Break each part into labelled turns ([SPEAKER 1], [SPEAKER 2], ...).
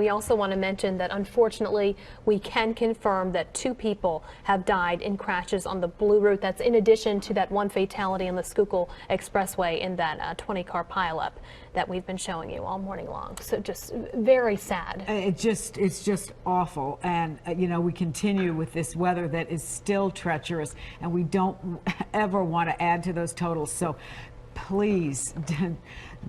[SPEAKER 1] We also want to mention that unfortunately we can confirm that 2 people have died in crashes on the Blue Route. That's in addition to that 1 fatality on the Schuylkill Expressway in that 20-car pileup that we've been showing you all morning long. So just very sad. It's
[SPEAKER 2] just awful. And you know, we continue with this weather that is still treacherous, and we don't ever want to add to those totals. So please,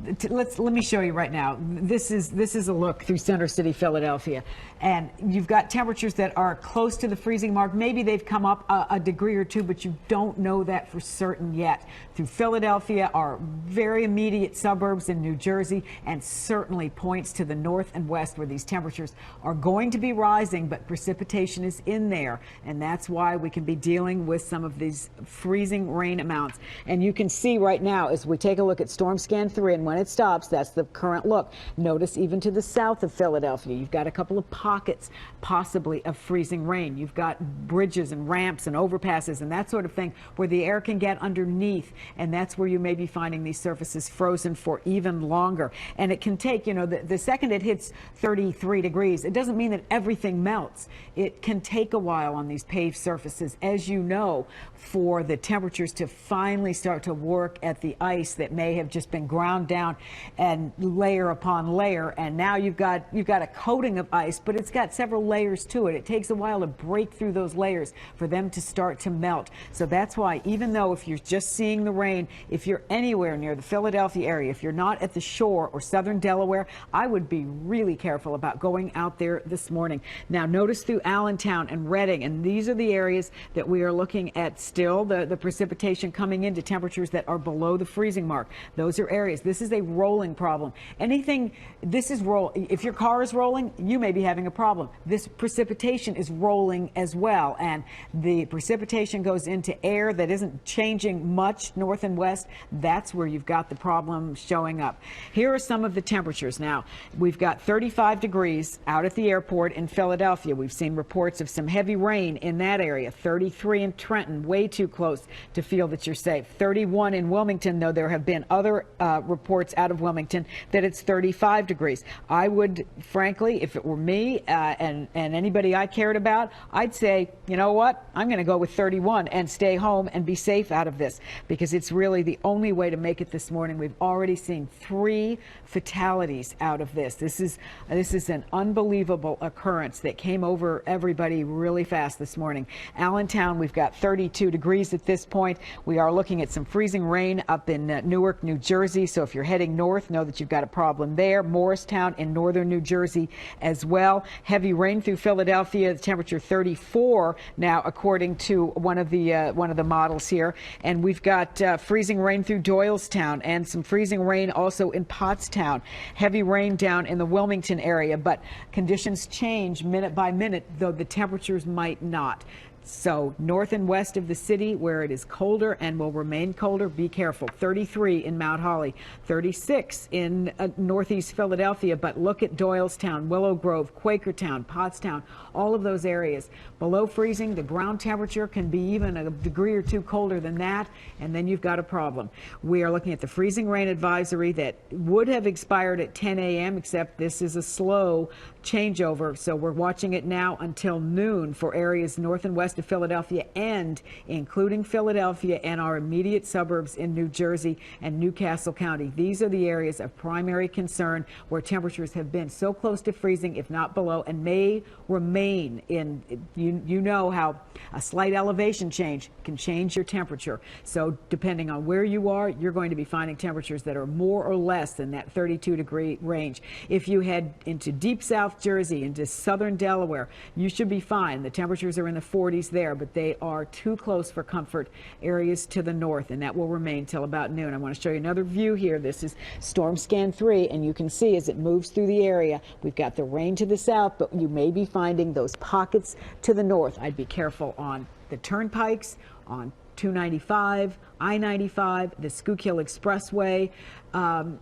[SPEAKER 2] let me show you right now. This is a look through Center City, Philadelphia, and you've got temperatures that are close to the freezing mark. Maybe they've come up a degree or two, but you don't know that for certain yet. Through Philadelphia, our very immediate suburbs in New Jersey, and certainly points to the north and west where these temperatures are going to be rising, but precipitation is in there, and that's why we can be dealing with some of these freezing rain amounts. And you can see right now as we take a look at Storm Scan 3, and when it stops, that's the current look. Notice even to the south of Philadelphia, you've got a couple of pockets possibly of freezing rain. You've got bridges and ramps and overpasses and that sort of thing where the air can get underneath, and that's where you may be finding these surfaces frozen for even longer. And it can take, you know, the second it hits 33 degrees, it doesn't mean that everything melts. It can take a while on these paved surfaces, as you know, for the temperatures to finally start to work at the ice that may have just been ground down and layer upon layer, and now you've got a coating of ice, but it's got several layers to it. It takes a while to break through those layers for them to start to melt. So that's why, even though if you're just seeing the rain, if you're anywhere near the Philadelphia area, if you're not at the shore or southern Delaware, I would be really careful about going out there this morning. Now notice through Allentown and Reading, and these are the areas that we are looking at still, the precipitation coming into temperatures that are below the freezing mark. Those are areas. This is a rolling problem. Anything, this is if your car is rolling, you may be having a problem. This precipitation is rolling as well, and the precipitation goes into air that isn't changing much north and west. That's where you've got the problem showing up. Here are some of the temperatures now. We've got 35 degrees out at the airport in Philadelphia. We've seen reports of some heavy rain in that area. 33 in Trenton, way too close to feel that you're safe. 31 in Wilmington, though there have been other reports out of Wilmington that it's 35 degrees. I would, frankly, if it were me and anybody I cared about, I'd say, you know what, I'm going to go with 31 and stay home and be safe out of this, because it's really the only way to make it this morning. We've already seen 3 fatalities out of this. This is an unbelievable occurrence that came over everybody really fast this morning. Allentown, we've got 32 degrees at this point. We are looking at some freezing rain up in Newark, New Jersey. So if you're heading north, know that you've got a problem there. Morristown in northern New Jersey as well. Heavy rain through Philadelphia. The temperature 34 now, according to one of the models here. And we've got freezing rain through Doylestown and some freezing rain also in Pottstown. Heavy rain down in the Wilmington area, but conditions change minute by minute, though the temperatures might not. So north and west of the city, where it is colder and will remain colder, be careful. 33 in Mount Holly, 36 in northeast Philadelphia, but look at Doylestown, Willow Grove, Quakertown, Pottstown, all of those areas. Below freezing, the ground temperature can be even a degree or 2 colder than that, and then you've got a problem. We are looking at the freezing rain advisory that would have expired at 10 a.m., except this is a slow changeover, so we're watching it now until noon for areas north and west of Philadelphia, and including Philadelphia and our immediate suburbs in New Jersey and Newcastle County. These are the areas of primary concern where temperatures have been so close to freezing, if not below, and may remain in. You know how a slight elevation change can change your temperature. So depending on where you are, you're going to be finding temperatures that are more or less than that 32-degree range. If you head into deep South Jersey, into southern Delaware, you should be fine. The temperatures are in the 40s there, but they are too close for comfort areas to the north, and that will remain till about noon. I want to show you another view here. This is Storm Scan 3, and you can see as it moves through the area, we've got the rain to the south, but you may be finding those pockets to the north. I'd be careful on the turnpikes, on 295, I-95, the Schuylkill Expressway,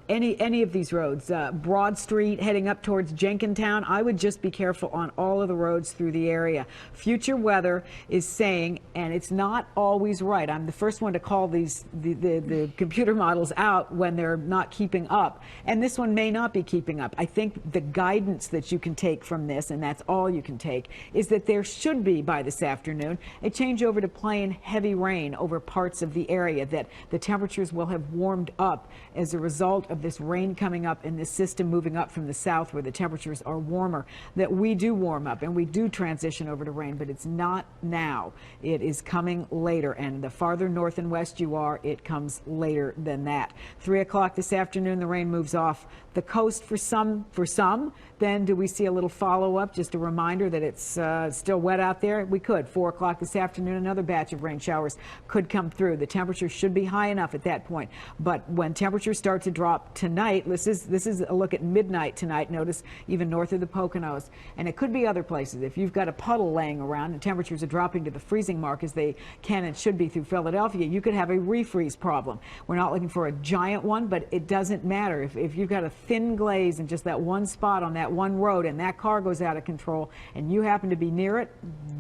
[SPEAKER 2] any of these roads, Broad Street heading up towards Jenkintown. I would just be careful on all of the roads through the area. Future weather is saying, and it's not always right. I'm the first one to call these the computer models out when they're not keeping up, and this one may not be keeping up. I think the guidance that you can take from this, and that's all you can take, is that there should be by this afternoon a change over to plain heavy rain over parts of the area, that the temperatures will have warmed up as a result of this rain coming up and this system moving up from the south where the temperatures are warmer, that we do warm up and we do transition over to rain, but it's not now. It is coming later, and the farther north and west you are, it comes later than that. 3 o'clock this afternoon, the rain moves off the coast for some. Then do we see a little follow-up? Just a reminder that it's still wet out there. We could. 4 o'clock this afternoon, another batch of rain showers could come through. The temperature should be high enough at that point. But when temperatures start to drop tonight, this is a look at midnight tonight. Notice even north of the Poconos, and it could be other places. If you've got a puddle laying around and temperatures are dropping to the freezing mark, as they can and should be through Philadelphia, you could have a refreeze problem. We're not looking for a giant one, but it doesn't matter. If you've got a thin glaze in just that one spot on that one road and that car goes out of control and you happen to be near it,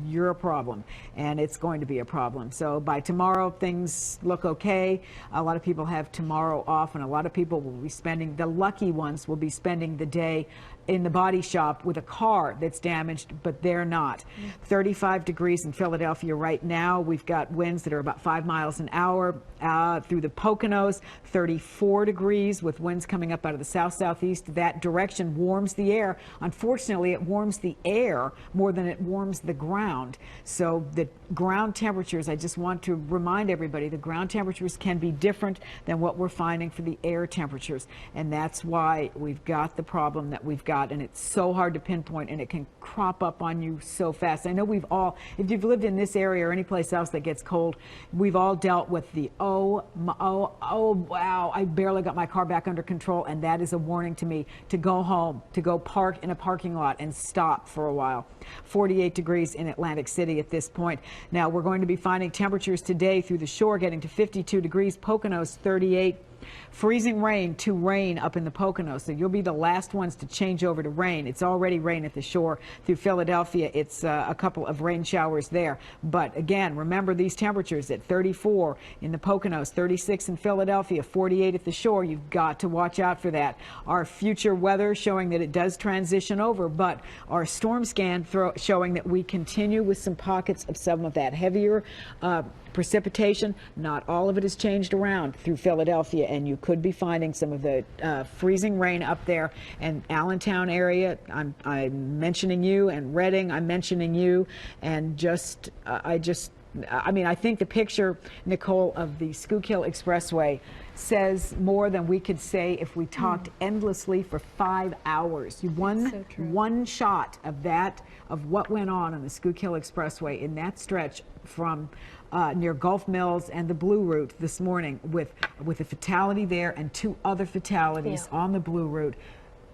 [SPEAKER 2] you're a problem, and it's going to be a problem. So by tomorrow, things look okay. A lot of people have tomorrow off, and a lot of people will be spending, the lucky ones will be spending the day in the body shop with a car that's damaged, but they're not. 35 degrees in Philadelphia right now. We've got winds that are about 5 miles an hour through the Poconos. 34 degrees with winds coming up out of the south-southeast. That direction warms the air. Unfortunately, it warms the air more than it warms the ground. So the ground temperatures, I just want to remind everybody, the ground temperatures can be different than what we're finding for the air temperatures. And that's why we've got the problem that we've got. And it's so hard to pinpoint, and it can crop up on you so fast. I know we've all, if you've lived in this area or any place else that gets cold, we've all dealt with the oh wow, I barely got my car back under control, and that is a warning to me to go home, to go park in a parking lot and stop for a while. 48 degrees in Atlantic City at this point. Now we're going to be finding temperatures today through the shore getting to 52 degrees, Poconos 38. Freezing rain to rain up in the Poconos, so you'll be the last ones to change over to rain. It's already rain at the shore. Through Philadelphia, it's a couple of rain showers there. But again, remember these temperatures at 34 in the Poconos, 36 in Philadelphia, 48 at the shore. You've got to watch out for that. Our future weather showing that it does transition over, but our storm scan showing that we continue with some pockets of some of that heavier precipitation. Not all of it has changed around through Philadelphia, and you could be finding some of the freezing rain up there. And Allentown area, I'm mentioning you, and Reading, I'm mentioning you, and I mean, I think the picture, Nicole, of the Schuylkill Expressway says more than we could say if we talked endlessly for 5 hours. One shot of that, of what went on the Schuylkill Expressway in that stretch from near Gulf Mills and the Blue Route this morning, with a fatality there and 2 other fatalities on the Blue Route.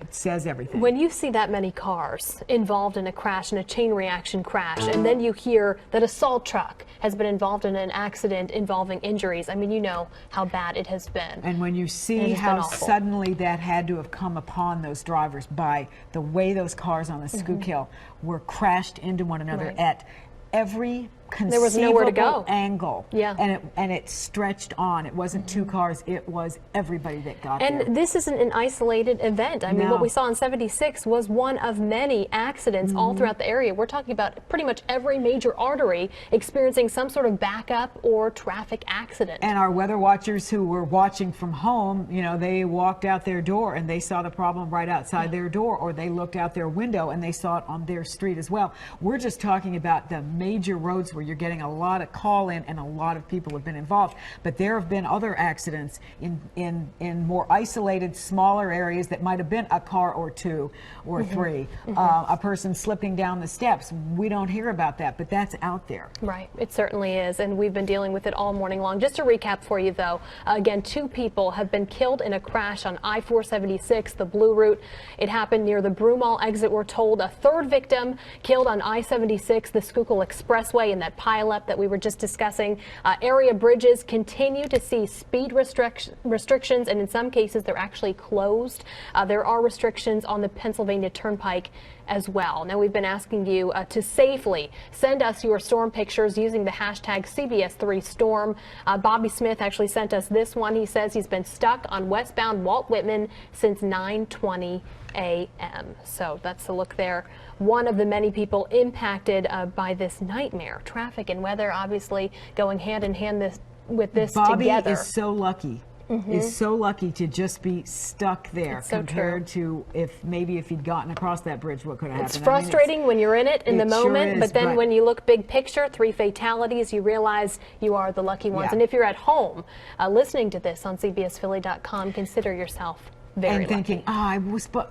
[SPEAKER 2] It says everything.
[SPEAKER 1] When you see that many cars involved in a crash, in a chain reaction crash, and then you hear that a salt truck has been involved in an accident involving injuries, I mean, you know how bad it has been.
[SPEAKER 2] And when you see how suddenly that had to have come upon those drivers by the way those cars on the Schuylkill were crashed into one another at every
[SPEAKER 1] there was nowhere to go.
[SPEAKER 2] Angle.
[SPEAKER 1] Yeah.
[SPEAKER 2] And it stretched on. It wasn't 2 cars, it was everybody that got there.
[SPEAKER 1] And this isn't an isolated event. I mean, what we saw in 76 was one of many accidents all throughout the area. We're talking about pretty much every major artery experiencing some sort of backup or traffic accident.
[SPEAKER 2] And our weather watchers who were watching from home, you know, they walked out their door and they saw the problem right outside their door, or they looked out their window and they saw it on their street as well. We're just talking about the major roads where you're getting a lot of call in and a lot of people have been involved. But there have been other accidents in more isolated, smaller areas that might have been a car or 2 or 3. A person slipping down the steps. We don't hear about that, but that's out there.
[SPEAKER 1] Right, it certainly is, and we've been dealing with it all morning long. Just to recap for you, though, again, 2 people have been killed in a crash on I-476, the Blue Route. It happened near the Broomall exit, we're told. A 3rd victim killed on I-76, the Schuylkill Expressway, in that pileup that we were just discussing. Area bridges continue to see speed restrictions, and in some cases they're actually closed. There are restrictions on the Pennsylvania Turnpike as well. Now, we've been asking you to safely send us your storm pictures using the hashtag CBS3 storm. Bobby Smith actually sent us this one. He says he's been stuck on westbound Walt Whitman since 9:20 a.m. So that's the look there. One of the many people impacted by this nightmare. Traffic and weather obviously going hand in hand with this
[SPEAKER 2] Bobby
[SPEAKER 1] together.
[SPEAKER 2] is so lucky. Is so lucky to just be stuck there compared to if he'd gotten across that bridge, what could have happened.
[SPEAKER 1] It's frustrating when you're in it in the moment,
[SPEAKER 2] sure is,
[SPEAKER 1] but then when you look big picture, 3 fatalities, you realize you are the lucky ones.
[SPEAKER 2] Yeah.
[SPEAKER 1] And if you're at home listening to this on CBSPhilly.com, consider yourself very
[SPEAKER 2] and thinking,
[SPEAKER 1] lucky.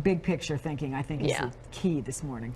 [SPEAKER 2] big picture thinking, I think is the key this morning.